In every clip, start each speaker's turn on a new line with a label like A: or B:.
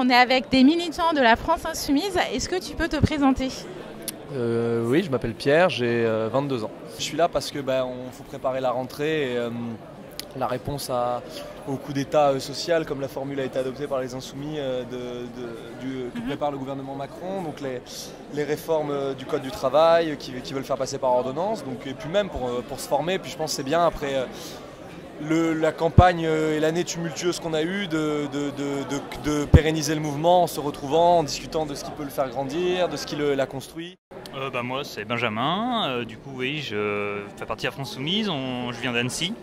A: on est avec des militants de la France Insoumise. Est-ce que tu peux te présenter ?
B: Oui, je m'appelle Pierre, j'ai 22 ans. Je suis là parce que on faut préparer la rentrée et la réponse au coup d'État social, comme la formule a été adoptée par les Insoumis que prépare le gouvernement Macron, donc les réformes du Code du travail qui veulent faire passer par ordonnance, donc, et puis même pour se former, puis je pense que c'est bien après la campagne et l'année tumultueuse qu'on a eue de pérenniser le mouvement en se retrouvant, en discutant de ce qui peut le faire grandir, de ce qui l'a construit.
C: Moi c'est Benjamin, du coup oui je fais partie de la France Insoumise, je viens d'Annecy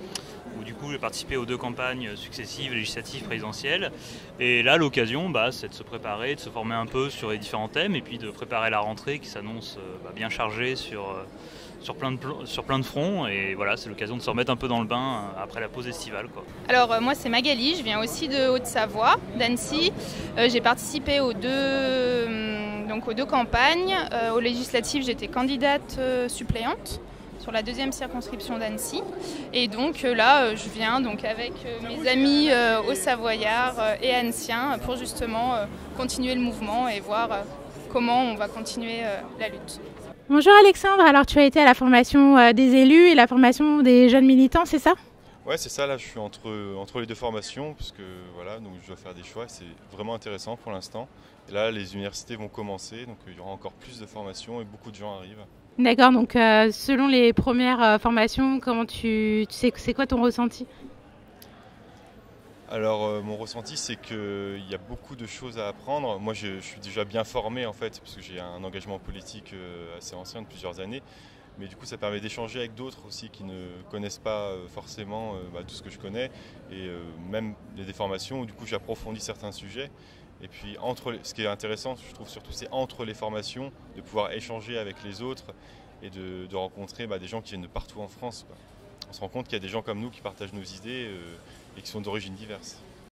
C: où du coup j'ai participé aux 2 campagnes successives législatives présidentielles et là l'occasion c'est de se préparer, de se former un peu sur les différents thèmes et puis de préparer la rentrée qui s'annonce bien chargée sur plein de fronts et voilà c'est l'occasion de se remettre un peu dans le bain après la pause estivale quoi.
D: Alors moi c'est Magali, je viens aussi de Haute-Savoie, d'Annecy, j'ai participé aux deux campagnes. Aux législatives, j'étais candidate suppléante sur la 2e circonscription d'Annecy. Et donc là, je viens donc avec mes amis haut-savoyards et annéciens pour justement continuer le mouvement et voir comment on va continuer la lutte.
A: Bonjour Alexandre, alors tu as été à la formation des élus et la formation des jeunes militants, c'est ça ?
E: Ouais, c'est ça, là je suis entre les 2 formations, parce que voilà, donc je dois faire des choix, c'est vraiment intéressant pour l'instant. Et là, les universités vont commencer, donc il y aura encore plus de formations et beaucoup de gens arrivent.
A: D'accord, donc selon les premières formations, comment tu sais, c'est quoi ton ressenti ?
E: Alors mon ressenti c'est qu'il y a beaucoup de choses à apprendre. Moi je suis déjà bien formé en fait, parce que j'ai un engagement politique assez ancien de plusieurs années. Mais du coup ça permet d'échanger avec d'autres aussi qui ne connaissent pas forcément tout ce que je connais. Et même des formations où du coup j'approfondis certains sujets. Et puis ce qui est intéressant je trouve surtout c'est entre les formations de pouvoir échanger avec les autres et de rencontrer des gens qui viennent de partout en France, quoi. On se rend compte qu'il y a des gens comme nous qui partagent nos idées et qui sont d'origines diverses.